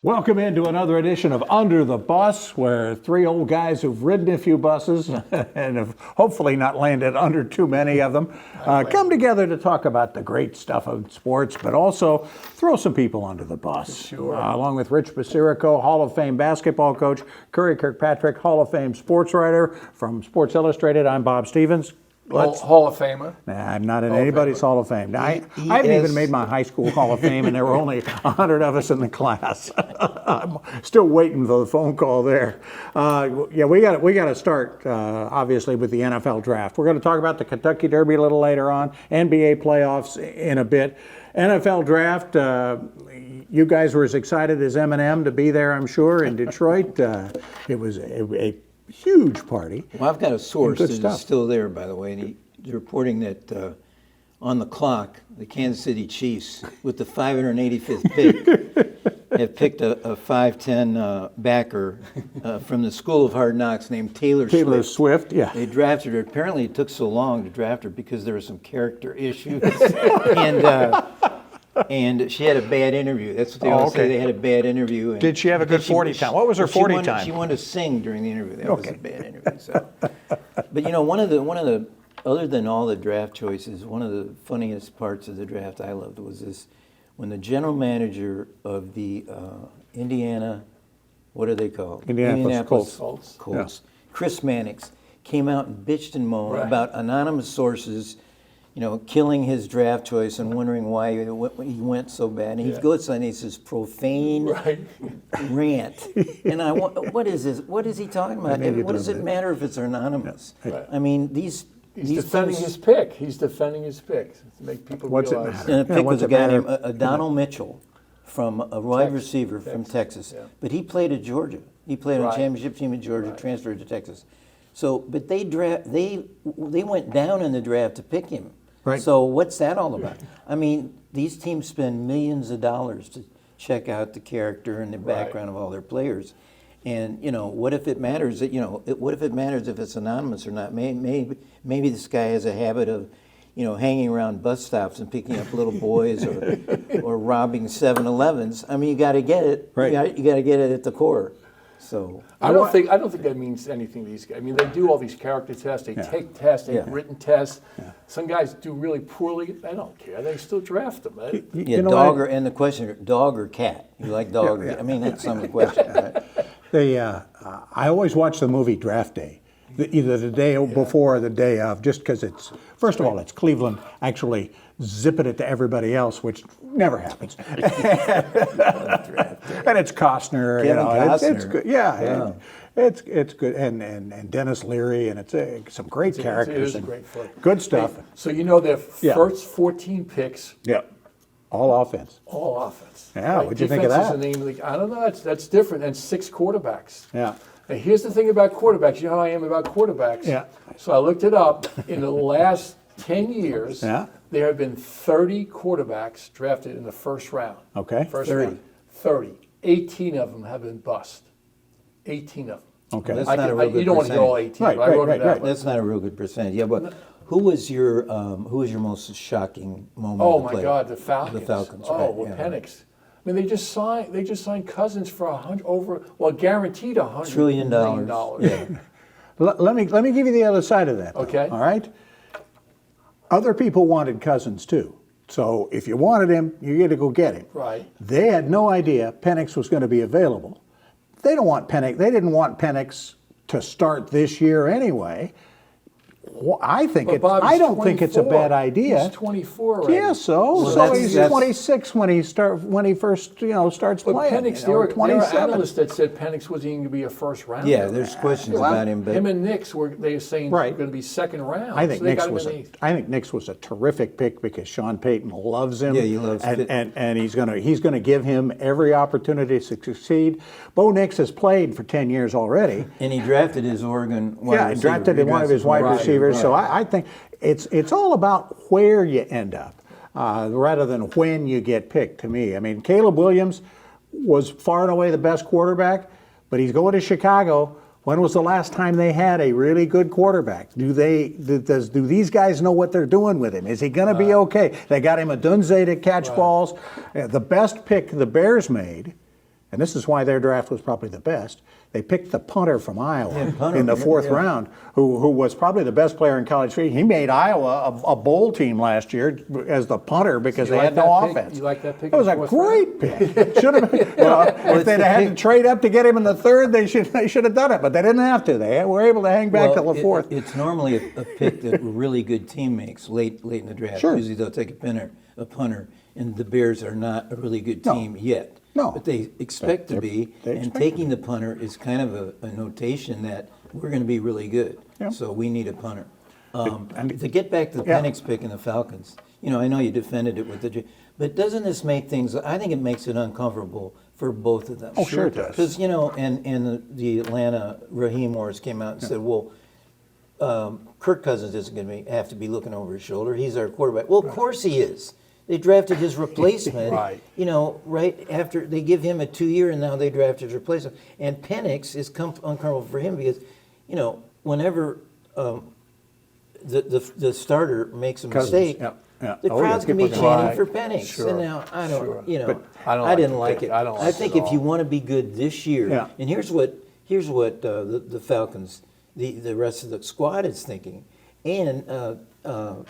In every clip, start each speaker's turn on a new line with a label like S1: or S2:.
S1: Welcome into another edition of Under the Bus, where three old guys who've ridden a few buses and have hopefully not landed under too many of them come together to talk about the great stuff of sports, but also throw some people under the bus.
S2: Sure.
S1: Along with Rich Basirico, Hall of Fame basketball coach, Curry Kirkpatrick, Hall of Fame sports writer from Sports Illustrated. I'm Bob Stevens.
S2: Hall of Famer.
S1: Nah, I'm not in anybody's Hall of Fame. I haven't even made my high school Hall of Fame, and there were only 100 of us in the class. I'm still waiting for the phone call there. We got to start, obviously, with the NFL draft. We're going to talk about the Kentucky Derby a little later on, NBA playoffs in a bit. NFL draft, you guys were as excited as Eminem to be there, I'm sure, in Detroit. It was a huge party.
S3: Well, I've got a source that is still there, by the way, and he's reporting that on the clock, the Kansas City Chiefs, with the 585th pick, have picked a 5'10" backer from the School of Hard Knocks named Taylor
S1: Swift. Yeah.
S3: They drafted her. Apparently, it took so long to draft her because there were some character issues, and she had a bad interview. That's what they always say. They had a bad interview. And
S1: did she have a good 40 time? What was her 40 time?
S3: She wanted to sing during the interview. That was a bad interview. So. But you know, one of the other than all the draft choices, one of the funniest parts of the draft I loved was this: when the general manager of the Indiana, what are they called?
S1: Indianapolis
S3: Colts.
S1: Yeah.
S3: Chris Mannix came out and bitched and moaned about anonymous sources, you know, killing his draft choice and wondering why he went so bad. And he goes on, he says, profane rant. And what is this? What is he talking about? What does it matter if it's anonymous?
S2: Right.
S3: I mean, these
S2: defending his pick. He's defending his pick to make people realize.
S1: It matter?
S3: And the pick was a guy named Donald Mitchell, from a wide receiver from Texas.
S2: Yeah.
S3: But he played at Georgia. He played on a championship team at Georgia, transferred to Texas. So, but they went down in the draft to pick him.
S1: Right.
S3: So what's that all about? I mean, these teams spend millions of dollars to check out the character and the background of all their players. And, you know, what if it matters that, what if it matters if it's anonymous or not? Maybe this guy has a habit of, hanging around bus stops and picking up little boys or robbing 7-Elevens. I mean, you got to get it.
S1: Right.
S3: You got to get it at the core. So
S2: I don't think that means anything to these guys. I mean, they do all these character tests. They take tests. They have written tests. Yeah. Some guys do really poorly. I don't care. They still draft them.
S3: And the question: dog or cat? You like dog? I mean, that's some of the question. Right?
S1: I always watch the movie Draft Day, either the day before or the day of, just because it's, first of all, it's Cleveland actually zipping it to everybody else, which never happens. And it's Costner.
S3: Costner.
S1: It's good. Yeah. It's good. And Dennis Leary, and it's some great characters.
S2: It is a great flick.
S1: Good stuff.
S2: So their first 14 picks.
S1: Yeah. All offense.
S2: All offense.
S1: Yeah, what'd you think of that?
S2: I don't know. That's different. And 6 quarterbacks.
S1: Yeah.
S2: And here's the thing about quarterbacks. You know how I am about quarterbacks?
S1: Yeah.
S2: So I looked it up. In the last 10 years, there have been 30 quarterbacks drafted in the first round.
S1: Okay.
S2: First round. 30. 18 of them have been bust. 18 of them.
S1: Okay.
S3: Well, that's not a real good
S2: you don't want to get all 18.
S1: Right,
S2: I wrote it out.
S3: That's not a real good percentage. Yeah, but who was your most shocking moment?
S2: Oh my God, the Falcons.
S3: The Falcons.
S2: Oh, Penix. I mean, they just signed Cousins for guaranteed $100
S3: trillion.
S2: Yeah.
S1: Let me give you the other side of that. Though,
S2: okay.
S1: All right. Other people wanted Cousins too. So if you wanted him, you had to go get him.
S2: Right.
S1: They had no idea Penix was going to be available. They didn't want Penix to start this year anyway. I don't think it's a bad idea.
S2: He's 24 already.
S1: Yeah, so he's 26 when he starts playing.
S2: Penix, there were analysts that said Penix wasn't even going to be a first rounder.
S3: Yeah, there's questions about him. But
S2: him and Nix were saying going to be second round.
S1: I think Nix was a terrific pick because Sean Payton loves him.
S3: Yeah, he loves him,
S1: and he's going to give him every opportunity to succeed. Bo Nix has played for 10 years already,
S3: and he drafted his Oregon wide receiver.
S1: He drafted one of his wide receivers. Right. So I think it's all about where you end up rather than when you get picked, to me. I mean, Caleb Williams was far and away the best quarterback, but he's going to Chicago. When was the last time they had a really good quarterback? Do these guys know what they're doing with him? Is he going to be okay? They got him a Dunze to catch balls. The best pick the Bears made and this is why their draft was probably the best. They picked the punter from Iowa
S3: punter,
S1: in the fourth round, who was probably the best player in college football. He made Iowa a bowl team last year as the punter because they had no offense.
S2: You like that pick?
S1: It was a great pick. Should have been. If they'd had to trade up to get him in the third, they should have done it, but they didn't have to. They were able to hang back till the fourth.
S3: It's normally a pick that a really good team makes late in the draft.
S1: Sure.
S3: Usually they'll take a punter, and the Bears are not a really good team yet.
S1: No.
S3: But they expect to be, and taking the punter is kind of a notation that we're going to be really good.
S1: Yeah.
S3: So we need a punter. To get back to the Penix pick in the Falcons, I know you defended it with but doesn't this make things? I think it makes it uncomfortable for both of them.
S1: Oh, sure it does.
S3: Because and the Atlanta Raheem Morris came out and said, well, Kirk Cousins isn't going to have to be looking over his shoulder. He's our quarterback. Well, of course he is. They drafted his replacement,
S2: Right.
S3: Right after they give him a 2-year, and now they draft his replacement. And Penix is uncomfortable for him because, whenever the starter makes a mistake, the crowd's going to be chanting for Penix.
S2: Sure.
S3: And now I don't,
S2: I
S3: didn't like it. I think if you want to be good this year, and here's what the Falcons, the rest of the squad is thinking, and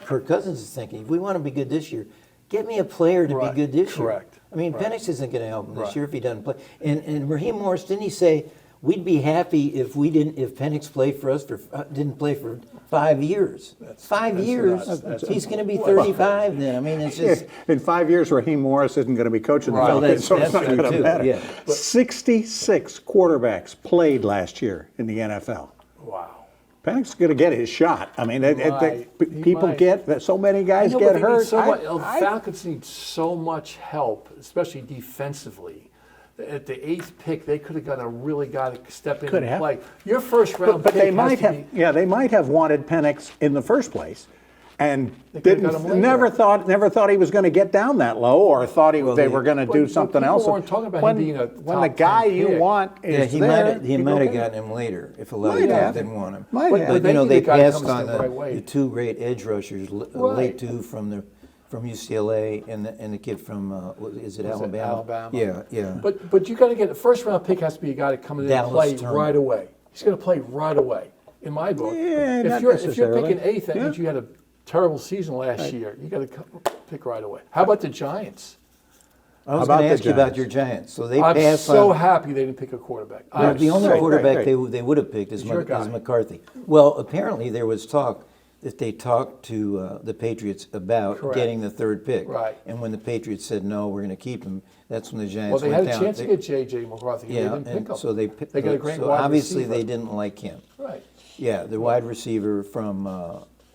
S3: Kirk Cousins is thinking, if we want to be good this year, get me a player to be good this year.
S2: Correct.
S3: I mean, Penix isn't going to help him this year if he doesn't play. And Raheem Morris, didn't he say we'd be happy if Penix played for us didn't play for 5 years? 5 years. He's going to be 35 then. I mean, it's just
S1: in 5 years, Raheem Morris isn't going to be coaching the Falcons, so it's not going to matter.
S3: Yeah.
S1: 66 quarterbacks played last year in the NFL.
S2: Wow.
S1: Penix is going to get his shot. I mean, people get so many guys get hurt.
S2: Falcons need so much help, especially defensively. At the 8th pick, they could have got a really guy to step in and play. Your first round
S1: but
S2: pick
S1: they might have. Yeah, they might have wanted Penix in the first place, and never thought he was going to get down that low, or thought they were going to do something else.
S2: People weren't talking about him being a
S1: when the guy you want is
S3: he
S1: there.
S3: He might have gotten him later if a lot of guys didn't want him.
S1: But
S3: they passed on the two great edge rushers, late two from UCLA and the kid from is it Alabama? Yeah.
S2: But you got to get the first round pick has to be a guy to come in and play right away. He's going to play right away. In my book, if you're picking 8th, that means you had a terrible season last year. You got to pick right away. How about the Giants?
S3: I was going to ask you about your Giants. So they
S2: I'm
S3: passed
S2: so
S3: on,
S2: happy they didn't pick a quarterback.
S3: the only quarterback they would have picked is McCarthy. Well, apparently there was talk that they talked to the Patriots about getting the 3rd pick.
S2: Right.
S3: And when the Patriots said no, we're going to keep him, that's when the Giants
S2: Well, they
S3: went
S2: had a
S3: down.
S2: chance to get J.J. McCarthy.
S3: Yeah,
S2: they didn't pick
S3: and
S2: him.
S3: so they
S2: got a great
S3: so
S2: wide
S3: obviously
S2: receiver.
S3: they didn't like him.
S2: Right.
S3: Yeah, the wide receiver from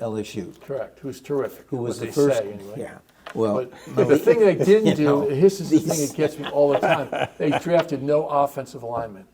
S3: LSU.
S2: Correct. Who's terrific.
S3: Who was
S2: what
S3: the first?
S2: Say, anyway.
S3: Yeah. Well,
S2: But the thing they didn't do,
S3: know,
S2: this is the thing that gets me all the time. They drafted no offensive linemen.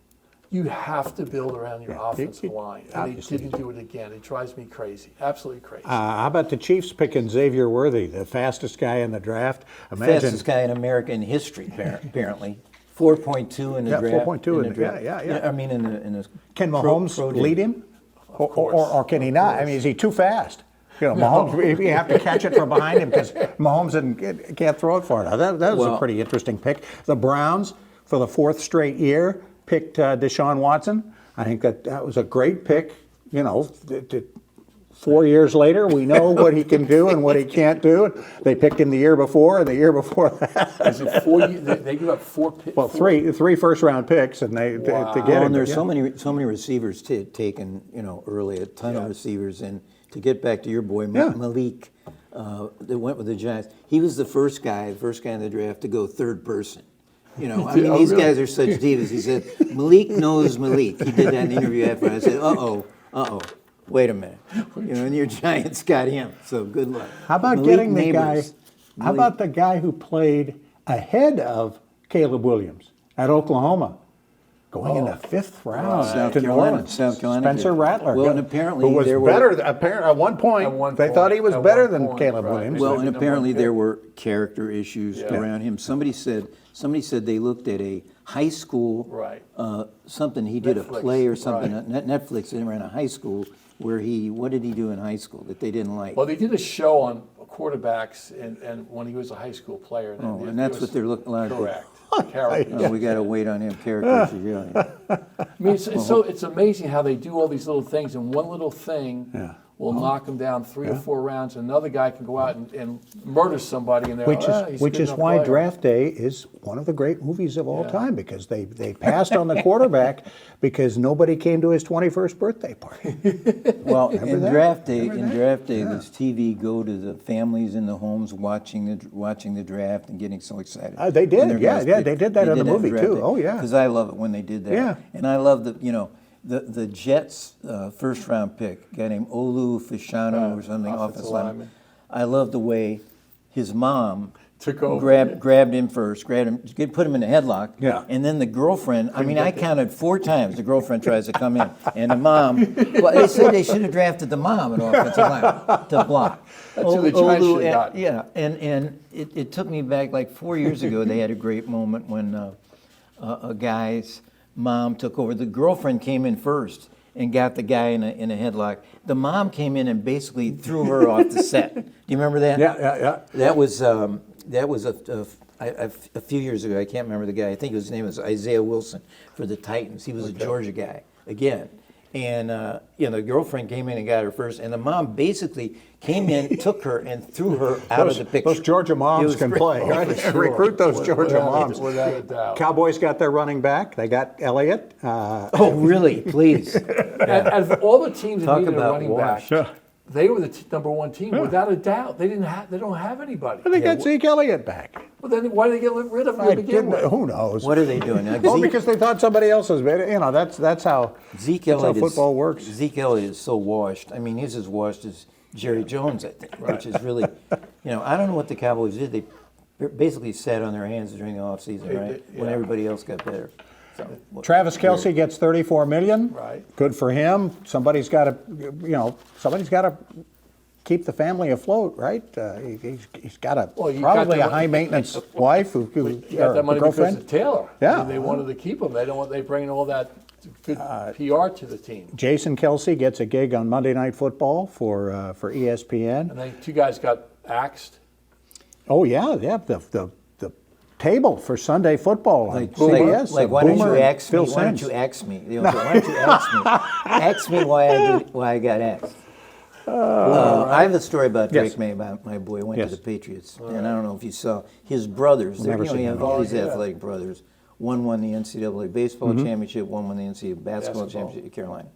S2: You have to build around your offensive line. And they didn't do it again. It drives me crazy. Absolutely crazy.
S1: How about the Chiefs picking Xavier Worthy, the fastest guy in the draft?
S3: Fastest guy in American history, apparently. 4.2 in the draft.
S1: 4.2 in the draft. Yeah.
S3: I mean, in the
S1: Can Mahomes lead him? Or can he not? I mean, is he too fast? Mahomes, you have to catch it from behind him because Mahomes can't throw it far enough. That was a pretty interesting pick. The Browns, for the 4th straight year, picked Deshaun Watson. I think that was a great pick. 4 years later, we know what he can do and what he can't do. They picked him the year before and the year before that.
S2: Is it 4 years? They give up 4 picks?
S1: Well, three first-round picks, and to get him.
S3: And there's so many receivers taken, early, a ton of receivers, and to get back to your boy Malik, that went with the Giants. He was the first guy in the draft to go 3rd person. These guys are such divas. He said, Malik knows Malik. He did that in the interview after. I said, wait a minute. And your Giants got him. So good luck.
S1: How about getting the guy? How about the guy who played ahead of Caleb Williams at Oklahoma, going in the 5th round to New Orleans?
S3: South Carolina.
S1: Spencer Rattler.
S3: Well, and apparently
S1: who was better. Apparently, at one point, they thought he was better than Caleb Williams.
S3: Well, and apparently there were character issues around him. Somebody said they looked at a high school, something he did, Netflix, a play or something, Netflix, and ran a high school where what did he do in high school that they didn't like?
S2: Well, they did a show on quarterbacks and when he was a high school player.
S3: And that's what they're looking like.
S2: Correct. Character.
S3: We got to wait on him. Characters, yeah.
S2: I mean, it's amazing how they do all these little things, and one little thing will knock them down 3 or 4 rounds. Another guy can go out and murder somebody, and
S1: which is why Draft Day is one of the great movies of all time, because they passed on the quarterback because nobody came to his 21st birthday party.
S3: Well, in Draft Day, this TV go to the families in the homes watching the draft and getting so excited.
S1: They did, they did that in the movie too. Oh yeah,
S3: because I love it when they did that.
S1: Yeah,
S3: and I love the Jets first round pick, a guy named Olu Fashanu or something, offensive lineman. I love the way his mom
S2: took over,
S3: grabbed him first, put him in a headlock, and then the girlfriend. I counted 4 times the girlfriend tries to come in, and the mom. Well, they said they should have drafted the mom at offensive line to block.
S2: That's who the Giants should have got.
S3: Yeah, and it took me back like 4 years ago. They had a great moment when a guy's mom took over. The girlfriend came in first and got the guy in a headlock. The mom came in and basically threw her off the set. Do you remember that?
S1: Yeah.
S3: That was a few years ago. I can't remember the guy. I think his name was Isaiah Wilson for the Titans. He was a Georgia guy again. And the girlfriend came in and got her first, and the mom basically came in, took her, and threw her out of the picture.
S1: Those Georgia moms can play. Right?
S2: Sure.
S1: Recruit those Georgia moms.
S2: Without a doubt.
S1: Cowboys got their running back. They got Elliott.
S3: Oh, really? Please.
S2: And of all the teams that needed a running
S3: wash.
S2: back, they were the number one team without a doubt. They don't have anybody.
S1: But they got Zeke Elliott back.
S2: Well, then why did they get rid of him to begin with?
S1: Who knows?
S3: What are they doing?
S1: Well, because they thought somebody else was better. That's how football works.
S3: Zeke Elliott is so washed. I mean, he's as washed as Jerry Jones, I think, which is really, I don't know what the Cowboys did. They basically sat on their hands during the offseason, right? When everybody else got better. So,
S1: Travis Kelce gets $34 million.
S2: Right.
S1: Good for him. Somebody's got to keep the family afloat, right? He's got probably a high maintenance wife who
S2: got that money because of Taylor.
S1: Yeah.
S2: I mean, they wanted to keep him. They bring all that good PR to the team.
S1: Jason Kelce gets a gig on Monday Night Football for ESPN.
S2: And then 2 guys got axed.
S1: Oh yeah. The table for Sunday football on CBS.
S3: Why don't you ask me? Why don't you ask me? Why don't you ask me? Ask me why I got axed. I have a story about Drake May, about my boy. Went to the Patriots, and I don't know if you saw his brothers. You have all these athletic brothers. One won the NCAA baseball championship. One won the NCAA basketball championship at Carolina.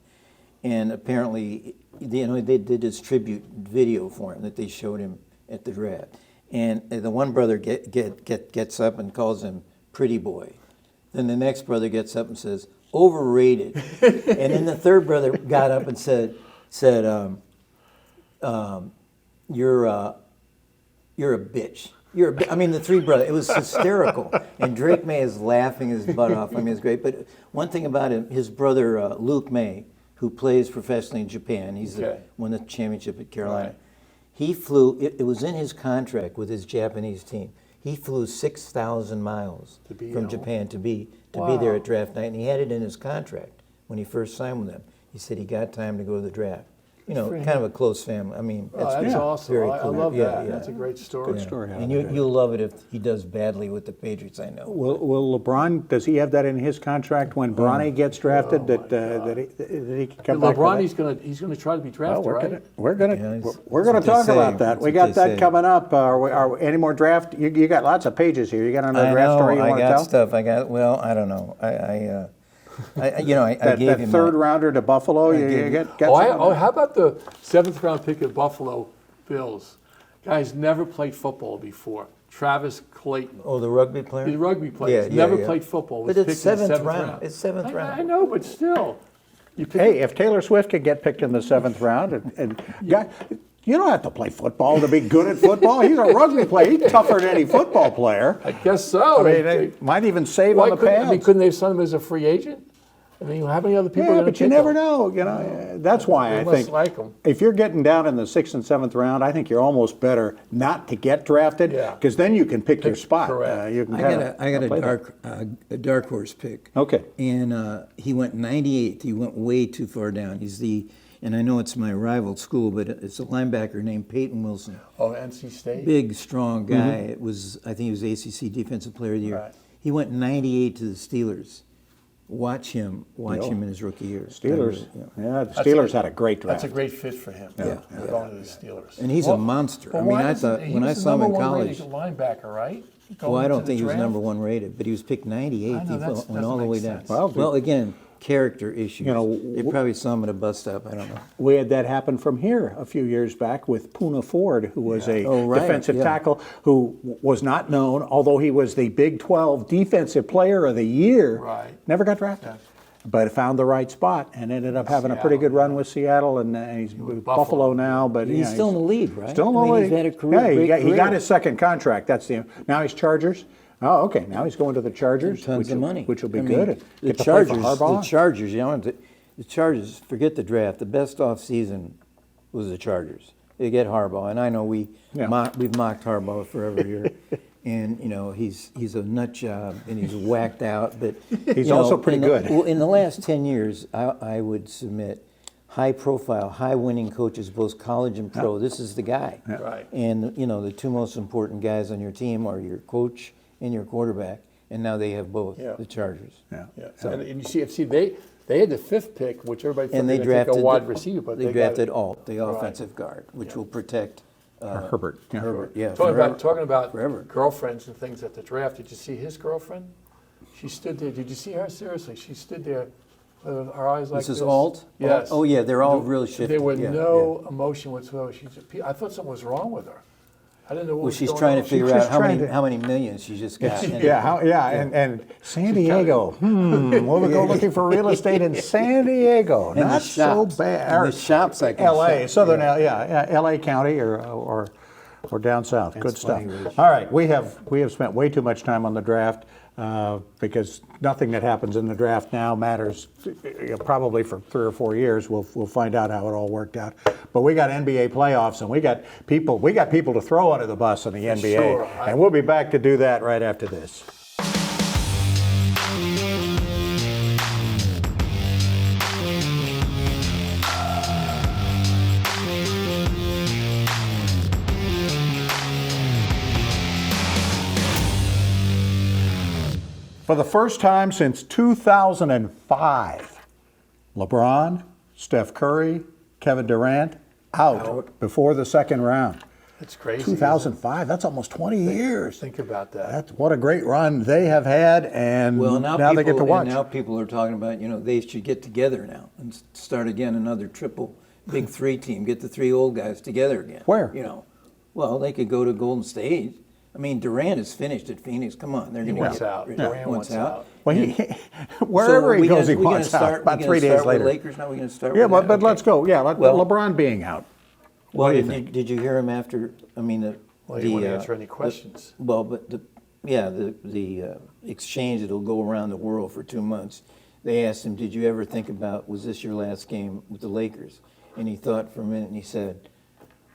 S3: And apparently, they did this tribute video for him that they showed him at the draft. And the one brother gets up and calls him pretty boy. Then the next brother gets up and says, overrated. And then the third brother got up and said, you're a bitch. The 3 brothers. It was hysterical. And Drake May is laughing his butt off. I mean, it's great. But one thing about him, his brother Luke May, who plays professionally in Japan, won the championship at Carolina. Right. He flew, it was in his contract with his Japanese team. He flew 6,000 miles from Japan to be there at draft night, and he had it in his contract when he first signed with them. He said he got time to go to the draft. Kind of a close family. I mean,
S2: that's awesome.
S3: Very
S2: I
S3: cool.
S2: love that. That's a great story.
S1: Good story.
S3: And you'll love it if he does badly with the Patriots, I know.
S1: Will LeBron, does he have that in his contract when Bronny gets drafted that he can come back?
S2: LeBron, he's going to try to be drafted, right?
S1: We're going to talk about that. We got that coming up. Are any more draft? You got lots of pages here. You got another draft story you want to tell?
S3: I got stuff. I don't know. I gave him
S1: third rounder to Buffalo.
S2: How about the 7th round pick of Buffalo Bills? Guy's never played football before. Travis Clayton.
S3: Oh, the rugby player.
S2: The rugby player. Never played football.
S3: But it's 7th round. It's 7th round.
S2: I know, but still.
S1: Hey, if Taylor Swift could get picked in the 7th round, you don't have to play football to be good at football. He's a rugby player. He's tougher than any football player.
S2: I guess so.
S1: They might even save on the pads.
S2: Couldn't they have signed him as a free agent? How many other people are going to
S1: but you never know. That's why I think if you're getting down in the 6th and 7th round, I think you're almost better not to get drafted because then you can pick your spot.
S2: Correct.
S3: I got a dark horse pick.
S1: Okay.
S3: And he went 98th. He went way too far down. He's the and I know it's my rival school, but it's a linebacker named Peyton Wilson.
S2: Oh, NC State.
S3: Big, strong guy. It was, I think he was ACC Defensive Player of the Year.
S2: Right.
S3: He went 98 to the Steelers. Watch him in his rookie year.
S1: Steelers, the Steelers had a great draft.
S2: That's a great fit for him. Going to the Steelers.
S3: And he's a monster. I mean, I thought when I saw him in college.
S2: He was the number 1 rated linebacker, right?
S3: Well, I don't think he was number 1 rated, but he was picked 98.
S2: I know,
S3: He went all the way down.
S2: sense.
S3: Well, again, character issues.
S1: You know,
S3: They probably saw him at a bus stop. I don't know.
S1: We had that happen from here a few years back with Poona Ford, who was a defensive tackle who was not known, although he was the Big 12 Defensive Player of the Year.
S2: Right.
S1: Never got drafted. But found the right spot and ended up having a pretty good run with Seattle, and he's with Buffalo now. But
S3: He's still in the lead, right?
S1: Still in the league.
S3: He's had a career.
S1: Yeah,
S3: Great
S1: he got
S3: career.
S1: his second contract. Now he's Chargers. Oh, okay. Now he's going to the Chargers,
S3: Tons of money,
S1: which will be
S3: I mean,
S1: good.
S3: The
S1: Get to play for
S3: Chargers,
S1: Harbaugh.
S3: the Chargers. Forget the draft. The best off season was the Chargers. They get Harbaugh, and I know we've mocked Harbaugh forever here, and he's a nut job and he's whacked out, but
S1: He's also pretty good.
S3: Well, in the last 10 years, I would submit high-profile, high-winning coaches, both college and pro. This is the guy.
S2: Right.
S3: And the two most important guys on your team are your coach and your quarterback, and now they have both. The Chargers.
S1: Yeah.
S2: And you see, they had the 5th pick, which everybody thought
S3: And they
S2: they were going to
S3: drafted
S2: take a wide receiver, but
S3: they
S2: got
S3: drafted
S2: it.
S3: Alt, the offensive guard, which will protect
S1: Herbert. Yeah.
S3: Herbert. Yeah,
S2: Talking about
S3: forever.
S2: girlfriends and things at the draft. Did you see his girlfriend? She stood there. Did you see her? Seriously, she stood there with her eyes like this.
S3: This is Alt?
S2: Yes.
S3: Oh, yeah, they're all really shifty.
S2: There was
S3: Yeah,
S2: no emotion whatsoever. I thought something was wrong with her. I didn't know what
S3: Well,
S2: was
S3: she's
S2: going
S3: trying
S2: on.
S3: to figure
S1: She's
S3: out
S1: trying to-
S3: how many millions she just got.
S1: And San Diego. We'll go looking for real estate in San Diego.
S3: And
S1: Not
S3: the
S1: so
S3: shops.
S1: bad.
S3: And the shops I can
S1: L.A.
S3: shop.
S1: Southern L.A. County or down south. Good stuff.
S3: funny, Rich.
S1: All right, we have spent way too much time on the draft because nothing that happens in the draft now matters. Probably for 3 or 4 years, we'll find out how it all worked out. But we got NBA playoffs, and we got people to throw under the bus in the NBA,
S2: Sure.
S1: and we'll be back to do that right after this. For the first time since 2005, LeBron, Steph Curry, Kevin Durant out before the second round.
S2: It's crazy.
S1: 2005, that's almost 20 years.
S2: Think about that.
S1: That's what a great run they have had, and
S3: Well,
S1: now they get to watch.
S3: Now people are talking about, they should get together now and start again another triple Big 3 team. Get the 3 old guys together again.
S1: Where?
S3: Well, they could go to Golden State. I mean, Durant is finished at Phoenix. Come on, they're going to
S2: wants
S3: get
S2: out.
S3: Durant
S2: Durant wants out.
S1: Well, wherever he goes, he
S3: we gonna
S1: wants
S3: start,
S1: out. About
S3: we
S1: 3
S3: gonna
S1: days
S3: start
S1: later.
S3: With Lakers now. We're going to start.
S1: Yeah,
S3: with
S1: but
S3: that?
S1: let's go. Yeah,
S3: Well-
S1: LeBron being out.
S3: Well,
S1: do you think?
S3: did you hear him after? I mean,
S2: He wouldn't answer any questions.
S3: the exchange that'll go around the world for 2 months. They asked him, "Did you ever think about, was this your last game with the Lakers?" And he thought for a minute, and he said,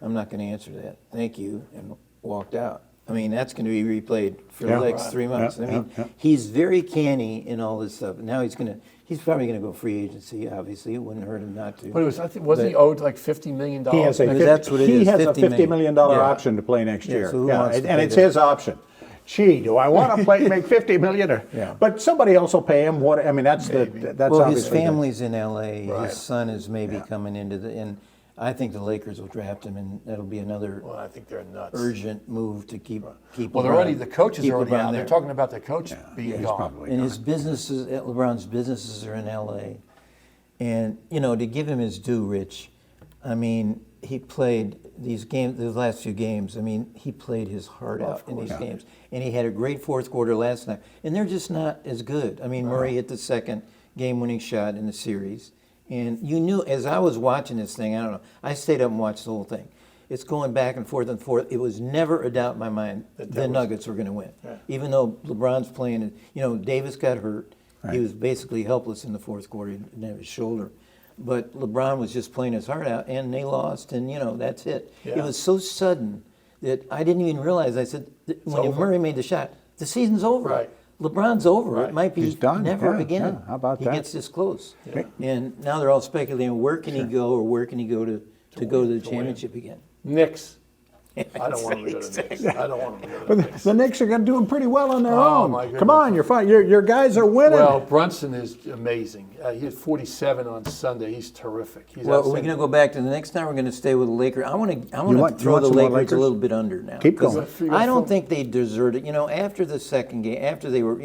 S3: "I'm not going to answer that. Thank you," and walked out. I mean, that's going to be replayed for the next 3 months. I mean, he's very canny in all this stuff. Now he's probably going to go free agency. Obviously, it wouldn't hurt him not to.
S2: But wasn't he owed like $50 million?
S1: He has a
S3: Because that's what it
S1: he
S3: is,
S1: has a
S3: $50
S1: $50 million
S3: Yeah.
S1: option to play next year.
S3: so who wants to
S1: and
S3: pay
S1: it's
S3: that?
S1: his option. Gee, do I want to make $50 million?
S3: Yeah.
S1: But somebody else will pay him. What I mean, that's
S3: Well, his
S1: obviously
S3: family's in L.A.
S2: Right.
S3: His son is maybe coming into and I think the Lakers will draft him, and that'll be another
S2: Well, I think they're nuts.
S3: urgent move to keep.
S2: Well, the coach is
S3: keep
S2: already
S3: LeBron
S2: out.
S3: there.
S2: They're talking about the coach being gone.
S1: probably
S3: And his businesses, LeBron's businesses are in L.A. And to give him his due, Rich, I mean, he played these games, the last few games. I mean, he played his heart out in these games, and he had a great fourth quarter last night. And they're just not as good. I mean, Murray hit the second game-winning shot in the series, and you knew as I was watching this thing. I don't know. I stayed up and watched the whole thing. It's going back and forth and forth. It was never a doubt in my mind the Nuggets were going to win, even though LeBron's playing. Davis got hurt. Right. He was basically helpless in the fourth quarter. He didn't have his shoulder. But LeBron was just playing his heart out, and they lost, and, that's it. Yeah. It was so sudden that I didn't even realize. I said, when Murray made the shot, the season's over.
S2: Right.
S3: LeBron's over.
S2: Right.
S3: It might be
S1: He's done.
S3: never
S1: Yeah,
S3: again.
S1: yeah. How about
S3: he
S1: that?
S3: gets this close.
S2: Yeah.
S3: And now they're all speculating, where can he go, or where can he go to go to the championship again?
S2: Knicks. I don't want him to go to the Knicks. I don't want him to go to
S1: But
S2: the Knicks.
S1: the Knicks are going to do pretty well on their
S2: Oh,
S1: own.
S2: my goodness.
S1: Come on, you're fine. Your guys are winning.
S2: Well, Brunson is amazing. He had 47 on Sunday. He's terrific. He's
S3: Well, we're
S2: outstanding.
S3: going to go back to the next time. We're going to stay with the Lakers. I want
S1: You
S3: to
S1: want
S3: throw the
S1: some more
S3: Lakers a
S1: Lakers?
S3: little bit under now.
S1: Keep
S3: 'cause
S1: going.
S3: I don't think they deserved it. After the second game, after they were,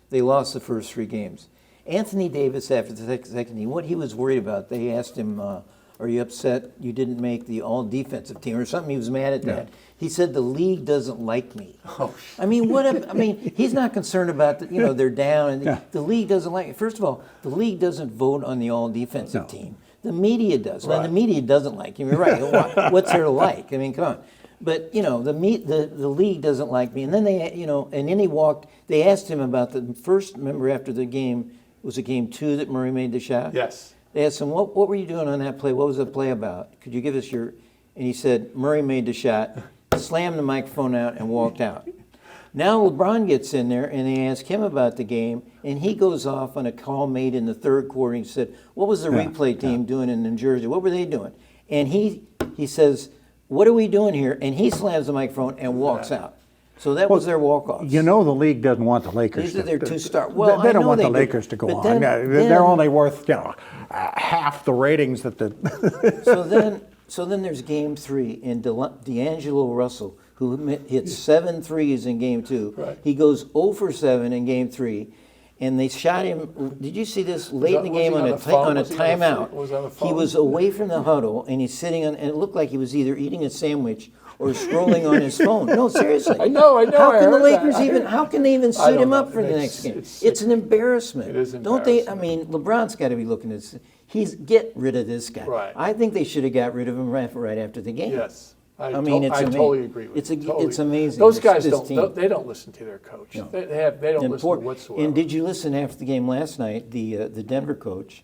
S3: they lost the first 3 games. Anthony Davis, after the second game, what he was worried about, they asked him, are you upset you didn't make the all-defensive team or something? He was mad at that. He said, the league doesn't like me.
S2: Oh.
S3: I mean, he's not concerned about, they're down. And the league doesn't like it. First of all, the league doesn't vote on the all-defensive team. The media does. Well, the media doesn't like him. You're right. What's there to like? I mean, come on. But, the league doesn't like me. And then and then he walked. They asked him about the first, remember after the game, was it game 2 that Murray made the shot?
S2: Yes.
S3: They asked him, what were you doing on that play? What was the play about? Could you give us your... And he said, Murray made the shot, slammed the microphone out, and walked out. Now LeBron gets in there, and they ask him about the game, and he goes off on a call made in the third quarter. He said, what was the replay team doing in New Jersey? What were they doing? And he says, what are we doing here? And he slams the microphone and walks out. So that was their walk-off.
S1: The league doesn't want the Lakers.
S3: These are their 2 stars.
S1: Well, they don't want the
S3: do,
S1: Lakers to go
S3: but
S1: on. They're only worth half the ratings that the.
S3: So then there's game 3, and D'Angelo Russell, who hit 7 threes in game 2.
S2: Right.
S3: He goes 0 for 7 in game 3, and they shot him. Did you see this late in the game on a timeout? He was away from the huddle, and he's sitting on, and it looked like he was either eating a sandwich or scrolling on his phone. No, seriously.
S2: I know.
S3: How
S2: I
S3: can the
S2: heard
S3: Lakers
S2: that.
S3: how can they even
S2: I
S3: suit
S2: don't
S3: him up
S2: know.
S3: for the next game?
S2: It's
S3: It's an embarrassment.
S2: It is
S3: Don't they? I
S2: embarrassing.
S3: mean, LeBron's got to be looking at this. Get rid of this guy.
S2: Right.
S3: I think they should have got rid of him right after the game.
S2: Yes. I
S3: totally
S2: agree with you.
S3: It's amazing.
S2: Those guys
S3: this team.
S2: they don't listen to their coach. No. They don't listen whatsoever.
S3: And did you listen after the game last night? The Denver coach,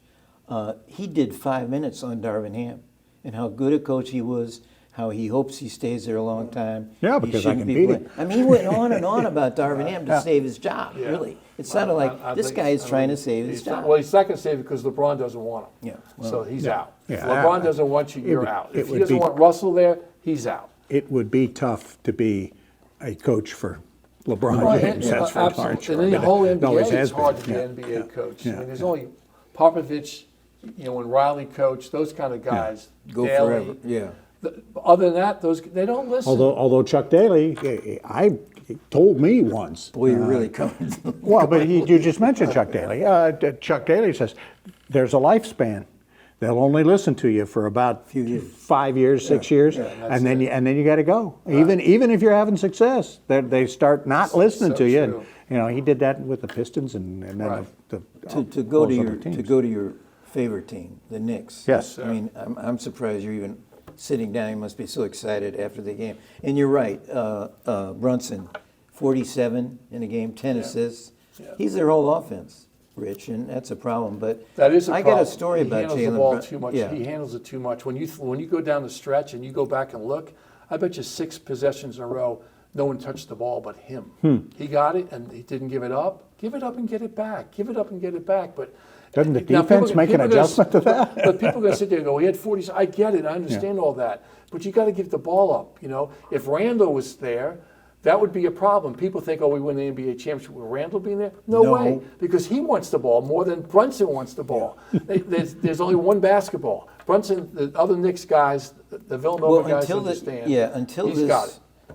S3: he did 5 minutes on Darvin Ham and how good a coach he was. How he hopes he stays there a long time.
S1: Yeah,
S3: He
S1: because I
S3: shouldn't
S1: can
S3: be
S1: beat
S3: playing.
S1: him.
S3: I mean, he went on and on about Darvin Ham to save his job.
S2: Yeah.
S3: Really, it sounded like this guy is trying to save his job.
S2: Well, he's not going to save it because LeBron doesn't want him.
S3: Yeah, well,
S2: So he's out. If
S1: Yeah.
S2: LeBron doesn't want you, you're
S1: would-
S2: out.
S1: it
S2: If he
S1: would
S2: doesn't
S1: be-
S2: want Russell there, he's out.
S1: It would be tough to be a coach for LeBron
S2: Right,
S1: James.
S2: yeah,
S1: That's for
S2: absolutely.
S1: darn sure.
S2: And the whole
S1: It always
S2: NBA,
S1: has
S2: it's hard
S1: been.
S2: to be
S1: Yeah.
S2: an NBA coach.
S1: Yeah.
S2: I mean, there's only Popovich, when Riley coached, those kind of guys.
S3: Go
S2: Daly.
S3: forever. Yeah.
S2: Other than that, they don't listen.
S1: Although Chuck Daly, he told me once.
S3: Boy, you're really coming.
S1: Well, but you just mentioned Chuck Daly. Chuck Daly says there's a lifespan. They'll only listen to you for about 5 years, 6 years, and then you got to go. Right. Even if you're having success, they start not listening to you. And, he did that with the Pistons, and then
S2: Right.
S3: to go to your favorite team, the Knicks.
S1: Yes.
S3: I mean, I'm surprised you're even sitting down. You must be so excited after the game. And you're right, Brunson, 47 in a game, 10 assists. Yeah. He's their whole offense, Rich, and that's a problem. But
S2: that is a problem.
S3: I got a story about Jalen.
S2: He handles the ball too much.
S3: Yeah.
S2: He handles it too much. When you go down the stretch and you go back and look, I bet you 6 possessions in a row, no one touched the ball but him. He got it and he didn't give it up. Give it up and get it back. Give it up and get it back. But
S1: doesn't the defense make an adjustment to that?
S2: But people are going to sit there and go, he had 40. I get it. I understand all that. But you got to give the ball up. If Randall was there, that would be a problem. People think, we win the NBA championship with Randall being there. No way, because he wants the ball more than Brunson wants the ball. There's only one basketball. Brunson, the other Knicks guys, the Villanova guys understand.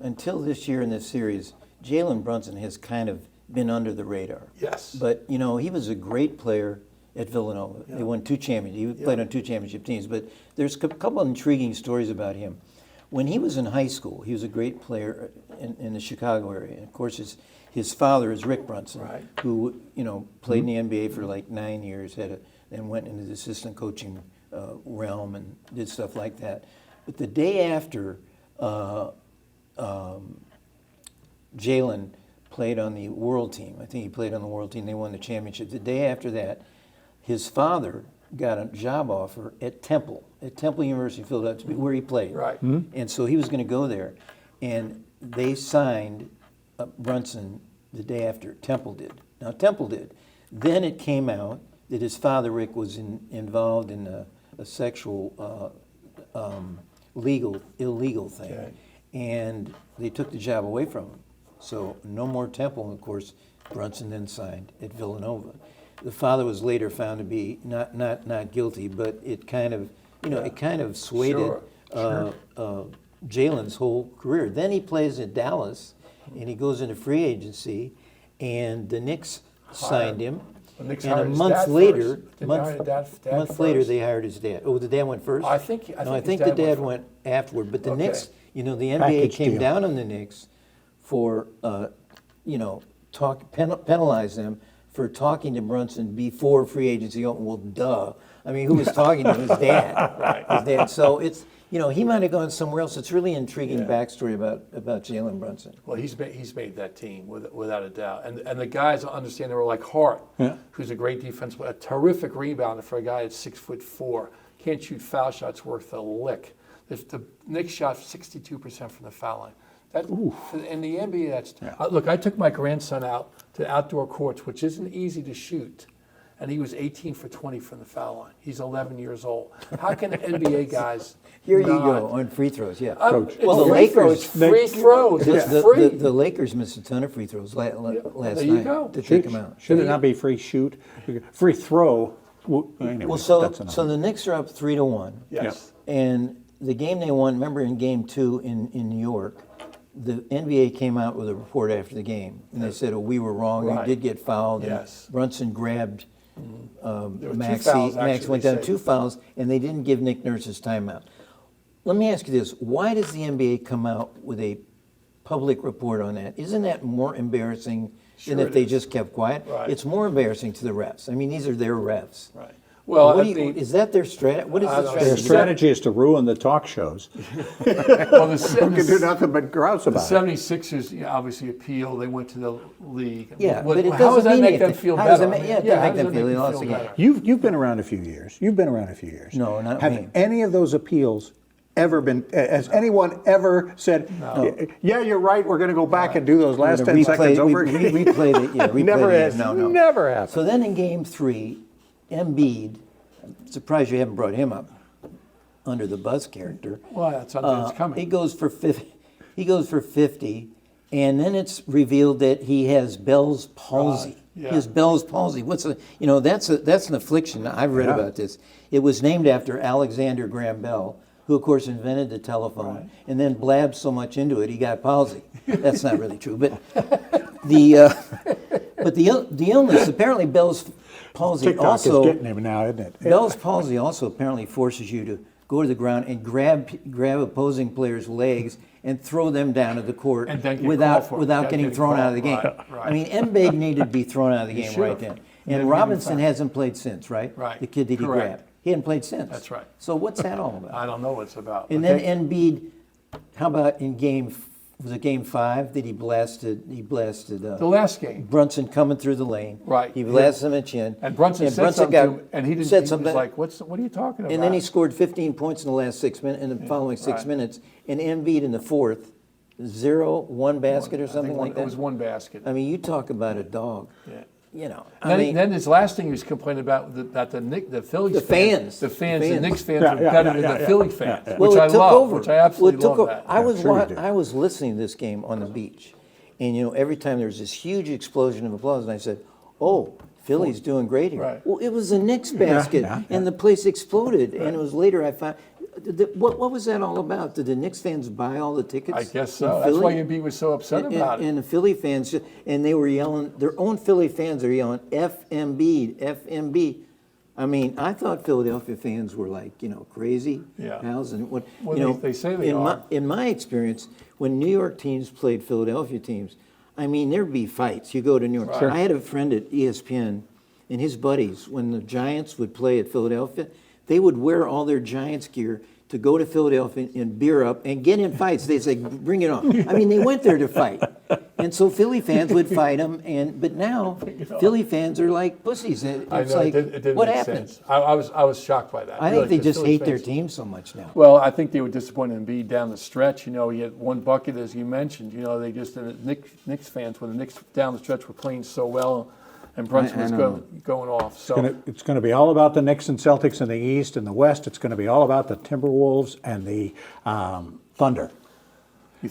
S3: Until this year in this series, Jalen Brunson has kind of been under the radar.
S2: Yes.
S3: But, he was a great player at Villanova. Yeah. They won 2 championships. He played on 2 championship teams. But there's a couple of intriguing stories about him. When he was in high school, he was a great player in the Chicago area. And of course, his father is Rick Brunson,
S2: right.
S3: who played in the NBA for like 9 years, and went into the assistant coaching realm and did stuff like that. But the day after Jalen played on the world team, I think he played on the world team, they won the championship. The day after that, his father got a job offer at Temple University in Philadelphia, where he played.
S2: Right.
S3: And so he was going to go there. And they signed Brunson the day after. Temple did. Now, Temple did. Then it came out that his father, Rick, was involved in a sexual, illegal thing.
S2: Okay.
S3: And they took the job away from him. So no more Temple. And of course, Brunson then signed at Villanova. The father was later found to be not guilty, but it kind of, it kind of swayed Jalen's whole career. Then he plays at Dallas, and he goes into free agency, and the Knicks signed him.
S2: The Knicks
S3: And
S2: hired
S3: a
S2: his
S3: month
S2: dad
S3: later,
S2: first. Didn't they hire dad
S3: month later,
S2: first?
S3: they hired his dad. Oh, the dad went first?
S2: I think
S3: No, I
S2: his
S3: think the dad went afterward. But the
S2: Okay.
S3: Knicks, the NBA
S1: Package
S3: came
S1: deal.
S3: down on the Knicks for, penalize them for talking to Brunson before free agency opened. Well, duh. I mean, who was talking to him? His dad.
S2: Right.
S3: His dad. So it's, he might have gone somewhere else. It's really intriguing backstory about Jalen Brunson.
S2: Well, he's made that team without a doubt, and the guys understand they were like Hart, who's a great defense, a terrific rebounder for a guy that's 6'4", can't shoot foul shots worth a lick. The Knicks shot 62% from the foul line. That in the NBA, that's look. I took my grandson out to outdoor courts, which isn't easy to shoot. And he was 18 for 20 from the foul line. He's 11 years old. How can NBA guys?
S3: Here you go on free throws. Yeah.
S1: Coach.
S3: Well, the
S2: free throws.
S3: Lakers-
S2: It's free throws. It's free.
S3: The Lakers missed a ton of free throws last
S2: there you
S3: night
S2: go.
S3: to take them out.
S1: Should it not be free shoot? Free throw? Anyway,
S3: Well, so
S1: that's enough.
S3: the Knicks are up 3-1.
S2: Yes.
S3: And the game they won, remember in game 2 in New York, the NBA came out with a report after the game, and they said, "Oh, we were wrong.
S2: Right.
S3: You did get fouled."
S2: Yes.
S3: And Brunson grabbed
S2: There were 2
S3: Maxey.
S2: fouls,
S3: Max
S2: actually,
S3: went
S2: they
S3: down
S2: say.
S3: 2 fouls, and they didn't give Nick Nurse his timeout. Let me ask you this: why does the NBA come out with a public report on that? Isn't that more embarrassing than
S2: Sure
S3: if they
S2: it is.
S3: just kept quiet?
S2: Right.
S3: It's more embarrassing to the refs. I mean, these are their refs.
S2: Right. Well,
S3: What
S2: I
S3: do you,
S2: mean,
S3: is that their strategy? What is
S2: I
S3: the
S2: don't know.
S1: Their
S3: strategy?
S1: strategy is to ruin the talk shows.
S2: well,
S1: Who can do nothing but grouse
S2: The
S1: about it.
S2: 76ers obviously appealed. They went to the league.
S3: Yeah,
S2: What-
S3: but it
S2: how does
S3: doesn't
S2: that
S3: mean
S2: make them
S3: anything.
S2: feel
S3: How does
S2: better?
S3: it
S2: I
S3: make-
S2: mean,
S3: yeah, it doesn't
S2: how
S3: make them
S2: does
S3: feel
S2: it
S3: they lost the game.
S2: better?
S1: You've been around a few years. You've been around a few years.
S3: No, not
S1: Have
S3: me.
S1: any of those appeals ever been? Has anyone ever said, "Yeah, you're right. We're going to go back and do those last 10 seconds over again"?
S3: We played it. Yeah,
S1: Never
S3: replayed it.
S1: has.
S3: No.
S1: Never happened.
S3: So then in game 3, Embiid, I'm surprised you haven't brought him up under the bus character.
S2: Well, that's something that's coming.
S3: He goes for 50. He goes for 50, and then it's revealed that he has Bell's palsy.
S2: Right, yeah.
S3: He has Bell's palsy. That's an affliction. I've read
S1: Yeah.
S3: about this. It was named after Alexander Graham Bell, who of course invented the telephone,
S2: Right.
S3: and then blabbed so much into it he got palsy. That's not really true, but the illness, apparently Bell's palsy
S1: TikTok
S3: also
S1: is getting him now, isn't it?
S3: Bell's palsy also apparently forces you to go to the ground and grab opposing players' legs and throw them down to the court
S2: And then get
S3: without
S2: called for it.
S3: without
S2: Yeah,
S3: getting
S2: getting
S3: thrown out of the
S2: called.
S3: game.
S2: Right,
S3: I mean, Embiid needed to be thrown out of the game
S2: should
S3: right
S2: have.
S3: then.
S2: Never
S3: And
S2: given
S3: Robinson
S2: foul.
S3: hasn't played since, right?
S2: Right.
S3: The kid that he
S2: Correct.
S3: grabbed. He hadn't played since.
S2: That's right.
S3: So what's that all about?
S2: I don't know what it's about.
S3: And
S2: but
S3: then Embiid, how about in game 5 that he blasted
S2: the last game.
S3: Brunson coming through the lane.
S2: Right.
S3: He blasted him in chin.
S2: And Brunson said something to him, and he didn't.
S3: said
S2: He
S3: something.
S2: was like, "What are you talking about?"
S3: And then he scored 15 points in the last 6 minutes, in the following 6
S2: right.
S3: minutes. And Embiid in the fourth, 1 basket or
S2: I think
S3: something like that.
S2: It was 1 basket.
S3: I mean, you talk about a dog.
S2: Yeah.
S3: Then,
S2: Then his last thing he was complaining about the Phillies
S3: The fans.
S2: the
S3: The
S2: Knicks fans
S1: Yeah,
S2: are
S1: yeah,
S2: better
S1: yeah,
S2: than
S1: yeah,
S2: the Philly
S1: yeah,
S2: fans,
S1: yeah.
S2: which I
S3: took
S2: love.
S3: over.
S2: Which I absolutely
S3: took
S2: love
S3: over.
S2: that.
S3: I was listening to this game on the beach, and every time there was this huge explosion of applause, and I said, "Oh, Philly's doing great here."
S2: Right.
S3: Well, it was a Knicks basket,
S1: yeah.
S3: and the place exploded. And it was later I found. What was that all about? Did the Knicks fans buy all the tickets?
S2: I guess
S3: in
S2: so. That's
S3: Philly?
S2: why Embiid was so upset about it.
S3: And the Philly fans, and they were yelling, their own Philly fans are yelling, F Embiid, F Embiid. I mean, I thought Philadelphia fans were like, crazy
S2: Yeah.
S3: pals. And what,
S2: Well, they say they are.
S3: in my experience, when New York teams played Philadelphia teams, I mean, there'd be fights. You go to New York.
S2: Right.
S3: I had a friend at ESPN, and his buddies, when the Giants would play at Philadelphia, they would wear all their Giants gear to go to Philadelphia and beer up and get in fights. They say, bring it on. I mean, they went there to fight. And so Philly fans would fight them. But now Philly fans are like pussies. It's
S2: I know,
S3: like,
S2: it didn't
S3: what
S2: make
S3: happened?
S2: sense. I was shocked by that.
S3: I
S2: really,
S3: think they
S2: 'cause
S3: just
S2: Philly
S3: hate their
S2: fans-
S3: team so much now.
S2: Well, I think they were disappointed in Embiid down the stretch. You know, he had one bucket, as you mentioned. You know, they just, the Knicks fans, when the Knicks down the stretch were playing so well, and Brunson was going off. So
S1: It's going to be all about the Knicks and Celtics in the East. In the West, it's going to be all about the Timberwolves and the Thunder.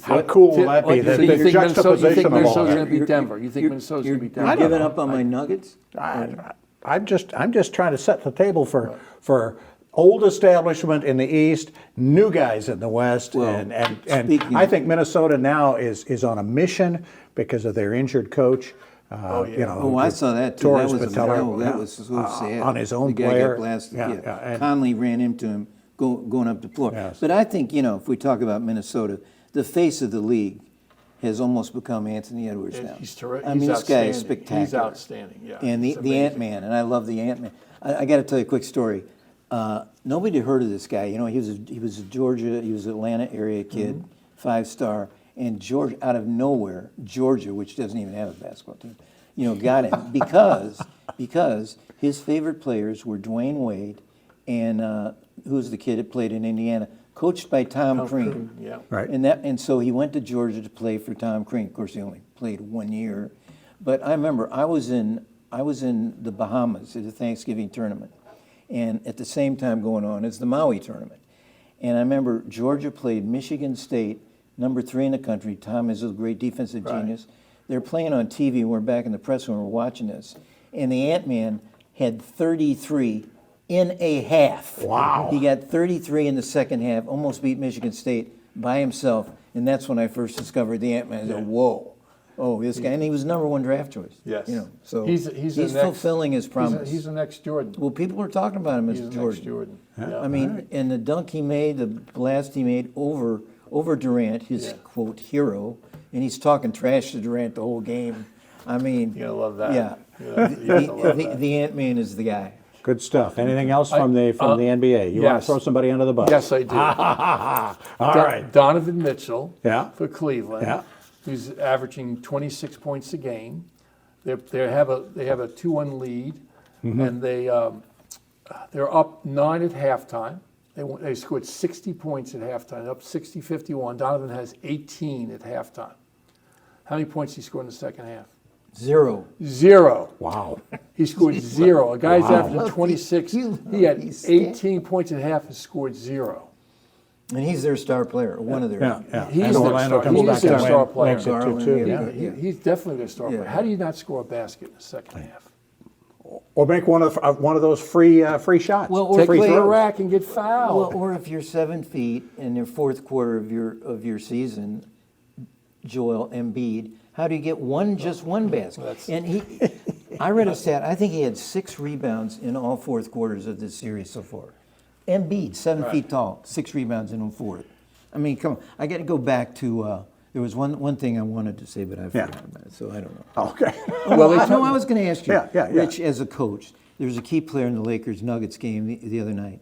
S1: How cool will that be?
S2: You
S1: The
S2: think Minnesota's
S1: juxtaposition of all
S2: going to
S1: that.
S2: beat Denver? You think Minnesota's going to beat
S3: You're
S2: Denver?
S3: giving up on my Nuggets?
S1: I'm just trying to set the table for old establishment in the East, new guys in the West,
S3: Well,
S1: and
S3: speaking
S1: I
S3: of-
S1: think Minnesota now is on a mission because of their injured coach. You know,
S3: Oh, I saw that too.
S1: Torres
S3: That was
S1: Vitello,
S3: that was so sad.
S1: on his own
S3: the guy
S1: player.
S3: got blasted.
S1: Yeah, and-
S3: Conley ran into him going up the floor.
S1: Yes.
S3: But I think, if we talk about Minnesota, the face of the league has almost become Anthony Edwards now.
S2: He's terrific.
S3: I mean, this guy is spectacular.
S2: He's outstanding. Yeah.
S3: And
S2: It's
S3: the
S2: amazing.
S3: Ant-Man, and I love the Ant-Man. I got to tell you a quick story. Nobody heard of this guy. He was a Georgia, he was an Atlanta area kid, 5-star, and Georgia, out of nowhere, Georgia, which doesn't even have a basketball team, got him because his favorite players were Dwayne Wade and who's the kid that played in Indiana, coached by Tom Crean.
S2: Yeah.
S1: Right.
S3: And so he went to Georgia to play for Tom Crean. Of course, he only played 1 year. But I remember I was in the Bahamas at a Thanksgiving tournament, and at the same time going on is the Maui tournament. And I remember Georgia played Michigan State, number 3 in the country. Tom is a great defensive genius. They're playing on TV, and we're back in the press room, we're watching this. And the Ant-Man had 33 in a half.
S1: Wow.
S3: He got 33 in the second half, almost beat Michigan State by himself. And that's when I first discovered the Ant-Man. I said, whoa. Oh, this guy. And he was number 1 draft choice.
S2: Yes.
S3: So
S2: he's the next-
S3: fulfilling his promise.
S2: He's the next Jordan.
S3: Well, people are talking about him as
S2: He's the
S3: Jordan.
S2: next Jordan. Yeah.
S3: I mean, and the dunk he made, the blast he made over Durant, his quote hero, and he's talking trash to Durant the whole game. I mean,
S2: You're gonna love that.
S3: Yeah,
S2: You're gonna love that.
S3: the Ant-Man is the guy.
S1: Good stuff. Anything else from the NBA? You want
S2: yes.
S1: to throw somebody under the bus?
S2: Yes, I do.
S1: All right.
S2: Donovan Mitchell
S1: Yeah.
S2: for Cleveland.
S1: Yeah.
S2: Who's averaging 26 points a game. They have a 2-1 lead, and they're up 9 at halftime. They scored 60 points at halftime, up 60-51. Donovan has 18 at halftime. How many points did he score in the second half?
S3: 0.
S2: 0.
S1: Wow.
S2: He scored 0. A guy's averaging 26.
S3: You
S2: He had
S3: he's
S2: 18 points at half and scored 0.
S3: And he's their star player, one of their.
S1: Yeah.
S2: He's
S1: And
S2: their
S1: Orlando
S2: star-
S1: comes
S2: he's
S1: back
S2: their
S1: and
S2: star player.
S1: makes it 2-2.
S3: Garland,
S1: Yeah.
S2: He's definitely their star player.
S3: Yeah.
S2: How do you not score a basket in the second half?
S1: Or make one of those free shots.
S3: Well, or
S2: Take
S1: free
S2: it to the
S1: throws.
S2: rack and get fouled.
S3: Well, or if you're 7 feet in your fourth quarter of your season, Joel Embiid, how do you get just one basket? And I read a stat. I think he had 6 rebounds in all fourth quarters of this series so far. Embiid, 7 feet tall, 6 rebounds in a fourth. I mean, come on. I got to go back to. There was one thing I wanted to say, but I forgot about it, so I don't know.
S1: Okay.
S2: Well,
S3: I was going to ask you,
S1: Yeah.
S3: Rich, as a coach, there was a key player in the Lakers-Nuggets game the other night,